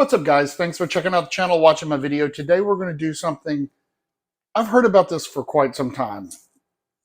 What's up, guys? Thanks for checking out the channel, watching my video. Today we're going to do something. I've heard about this for quite some time.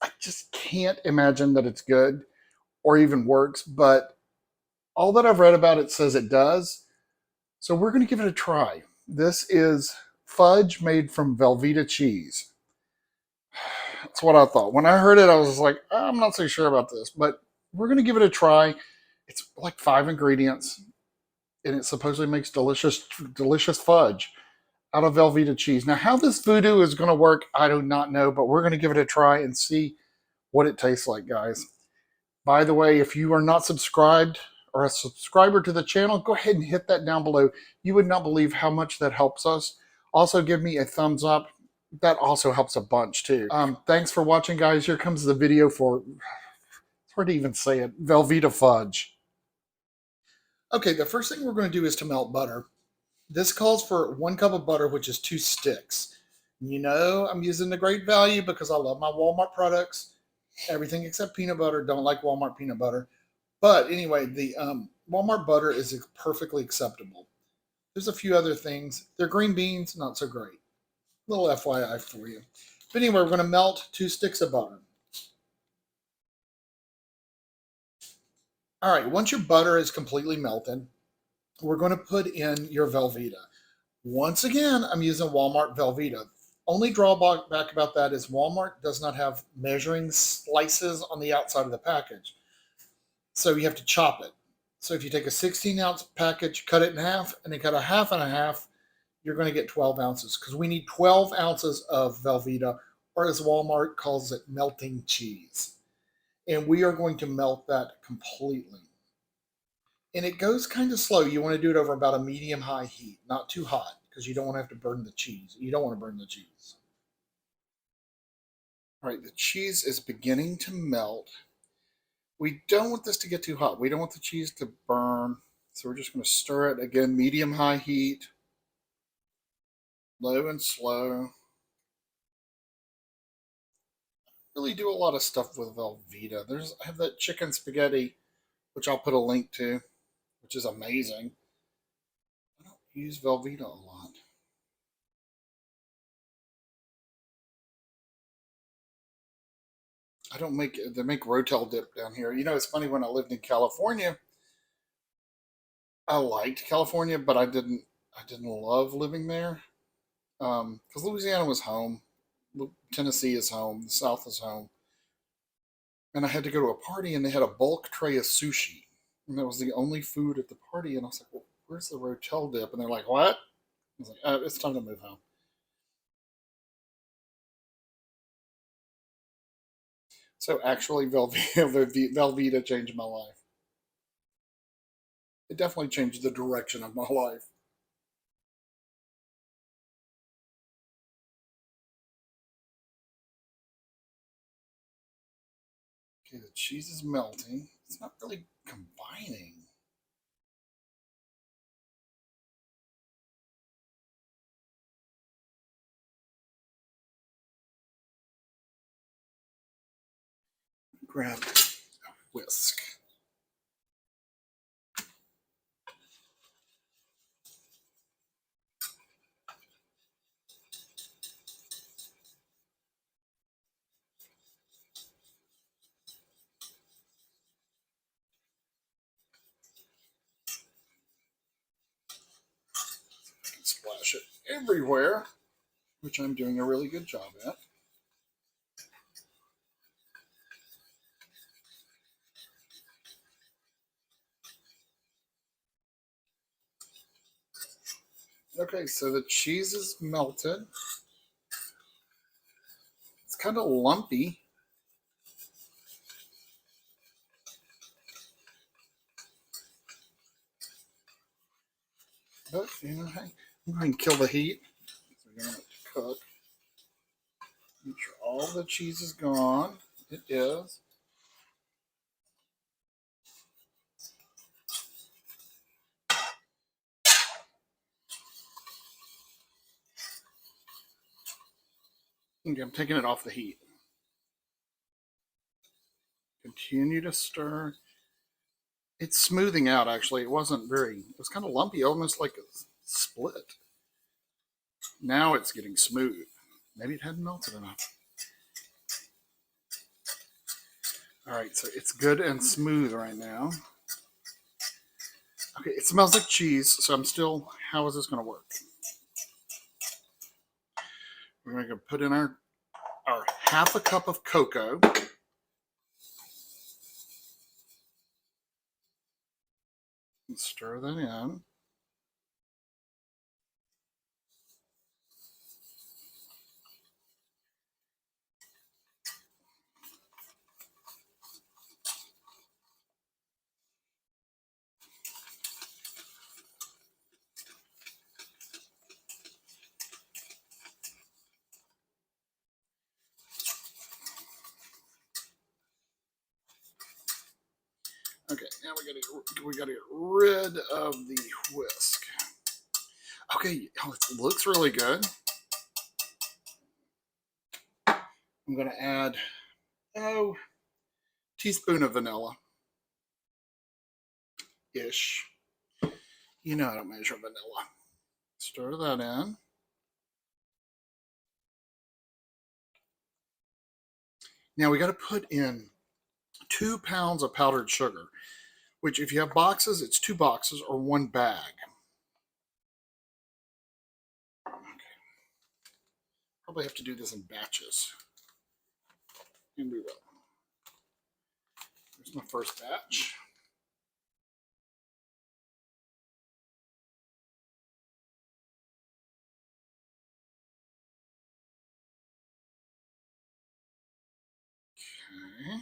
I just can't imagine that it's good or even works, but all that I've read about it says it does. So we're going to give it a try. This is fudge made from Velveeta cheese. That's what I thought. When I heard it, I was like, I'm not so sure about this, but we're going to give it a try. It's like 5 ingredients, and it supposedly makes delicious fudge out of Velveeta cheese. Now, how this voodoo is going to work, I do not know, but we're going to give it a try and see what it tastes like, guys. By the way, if you are not subscribed or a subscriber to the channel, go ahead and hit that down below. You would not believe how much that helps us. Also, give me a thumbs up. That also helps a bunch, too. Thanks for watching, guys. Here comes the video for, it's hard to even say it, Velveeta Fudge. Okay, the first thing we're going to do is to melt butter. This calls for 1 cup of butter, which is 2 sticks. You know, I'm using the great value because I love my Walmart products. Everything except peanut butter. Don't like Walmart peanut butter. But anyway, the Walmart butter is perfectly acceptable. There's a few other things. They're green beans, not so great. Little FYI for you. But anyway, we're going to melt 2 sticks of butter. All right, once your butter is completely melted, we're going to put in your Velveeta. Once again, I'm using Walmart Velveeta. Only drawback about that is Walmart does not have measuring slices on the outside of the package. So you have to chop it. So if you take a 16-ounce package, cut it in half, and then cut a half and a half, you're going to get 12 ounces because we need 12 ounces of Velveeta, or as Walmart calls it, melting cheese. And we are going to melt that completely. And it goes kind of slow. You want to do it over about a medium-high heat, not too hot, because you don't want to have to burn the cheese. You don't want to burn the cheese. All right, the cheese is beginning to melt. We don't want this to get too hot. We don't want the cheese to burn. So we're just going to stir it again, medium-high heat, low and slow. Really do a lot of stuff with Velveeta. I have that chicken spaghetti, which I'll put a link to, which is amazing. I don't use Velveeta a lot. They make Rotel dip down here. You know, it's funny, when I lived in California, I liked California, but I didn't love living there. Because Louisiana was home. Tennessee is home. The South is home. And I had to go to a party, and they had a bulk tray of sushi. And that was the only food at the party. And I was like, well, where's the Rotel dip? And they're like, what? I was like, oh, it's time to move home. So actually, Velveeta changed my life. It definitely changed the direction of my life. Okay, the cheese is melting. It's not really combining. Grab a whisk. I can splash it everywhere, which I'm doing a really good job at. Okay, so the cheese is melted. It's kind of lumpy. But, you know, hey, I'm going to kill the heat. We're going to cook. Make sure all the cheese is gone. It is. Okay, I'm taking it off the heat. Continue to stir. It's smoothing out, actually. It was kind of lumpy, almost like split. Now it's getting smooth. Maybe it hadn't melted enough. All right, so it's good and smooth right now. Okay, it smells like cheese, so I'm still, how is this going to work? We're going to put in our half a cup of cocoa. And stir that in. Okay, now we gotta get rid of the whisk. Okay, oh, it looks really good. I'm gonna add teaspoon of vanilla ish. You know how to measure vanilla. Stir that in. Now we got to put in 2 pounds of powdered sugar, which if you have boxes, it's 2 boxes or 1 bag. Okay. Probably have to do this in batches. And we will. Here's my first batch. Okay.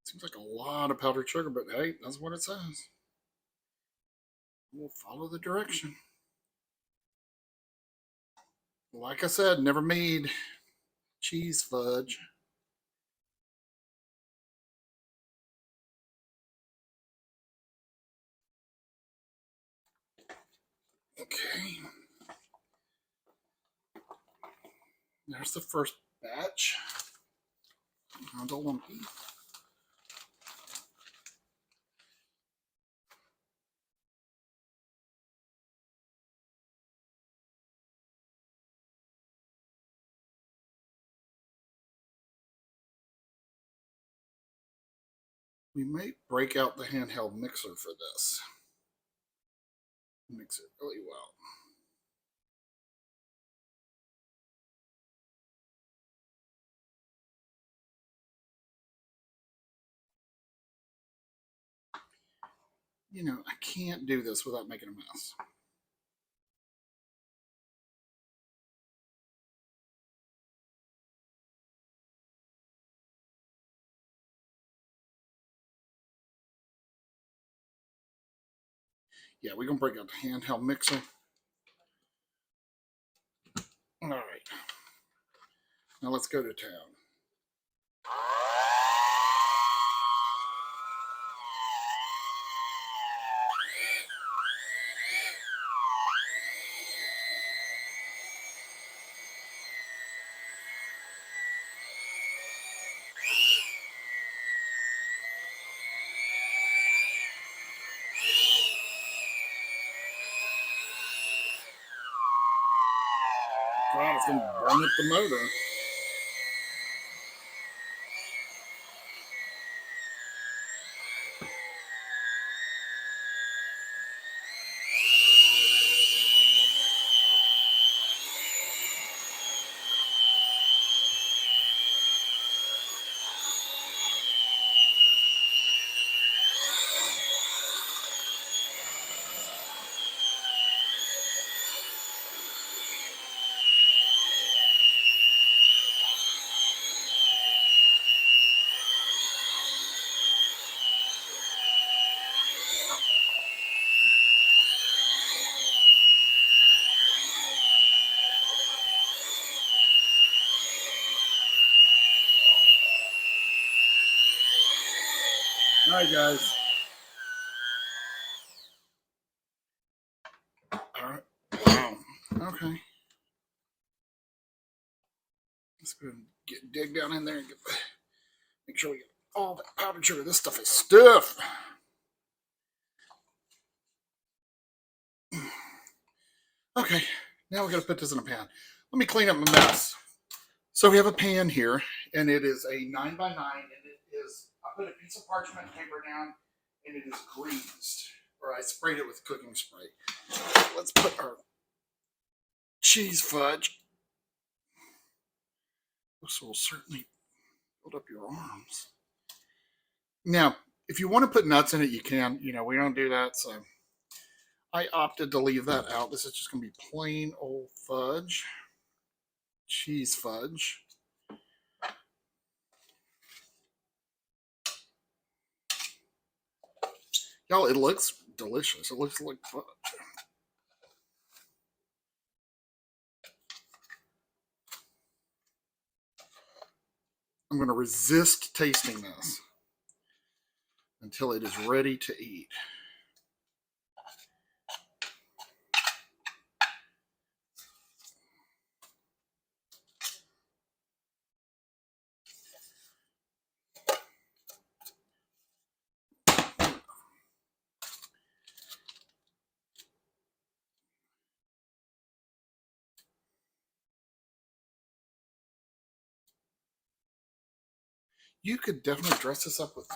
Seems like a lot of powdered sugar, but hey, that's what it says. We'll follow the direction. Like I said, never made cheese fudge. Okay. There's the first batch. Kind of lumpy. We may break out the handheld mixer for this. Mix it really well. You know, I can't do this without making a mess. Yeah, we're going to break out the handheld mixer. All right. Now let's go to town. God, it's going to burn up the motor. All right, guys. All right. Wow. Okay. Let's go and dig down in there and make sure we get all that powdered sugar. This stuff is stiff. Okay, now we got to put this in a pan. Let me clean up my mess. So we have a pan here, and it is a 9x9, and it is, I put a piece of parchment paper down, and it is greased, or I sprayed it with cooking spray. Let's put our cheese fudge. This will certainly build up your arms. Now, if you want to put nuts in it, you can. You know, we don't do that, so I opted to leave that out. This is just going to be plain old fudge. Cheese fudge. Y'all, it looks delicious. It looks like fudge. I'm going to resist tasting this until it is ready to eat. You could definitely dress this up with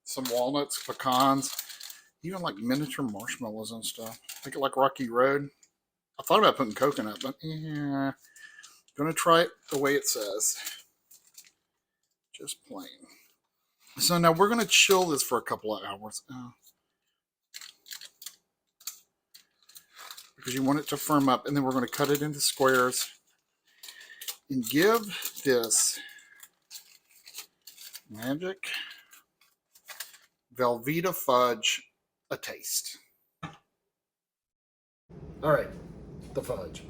some walnuts, pecans, even like miniature marshmallows and stuff. Make it like Rocky Road. I thought about putting coconut, but yeah, gonna try it the way it says. Just plain. So now we're gonna chill this for a couple of hours. Because you want it to firm up, and then we're gonna cut it into squares and give this magic Velveeta Fudge a taste. All right, the fudge.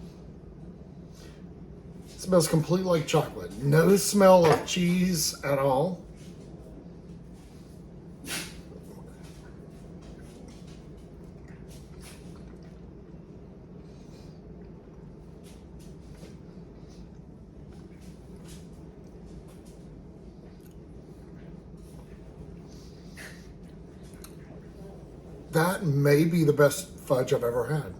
It smells completely like chocolate. No smell of cheese at all. That may be the best fudge I've ever had.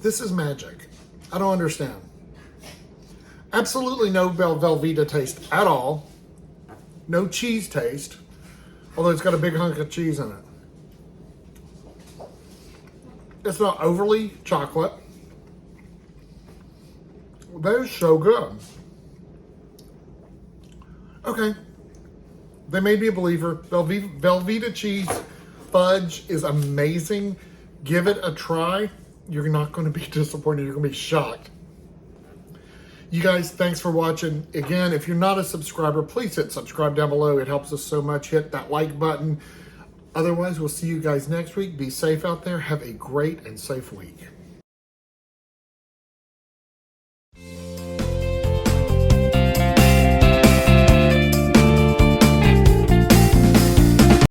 This is magic. I don't understand. Absolutely no Velveeta taste at all. No cheese taste, although it's got a big hunk of cheese in it. It's not overly chocolate. That is so good. Okay. They made me a believer. Velveeta cheese fudge is amazing. Give it a try. You're not going to be disappointed. You're going to be shocked. You guys, thanks for watching. Again, if you're not a subscriber, please hit subscribe down below. It helps us so much. Hit that like button. Otherwise, we'll see you guys next week. Be safe out there. Have a great and safe week.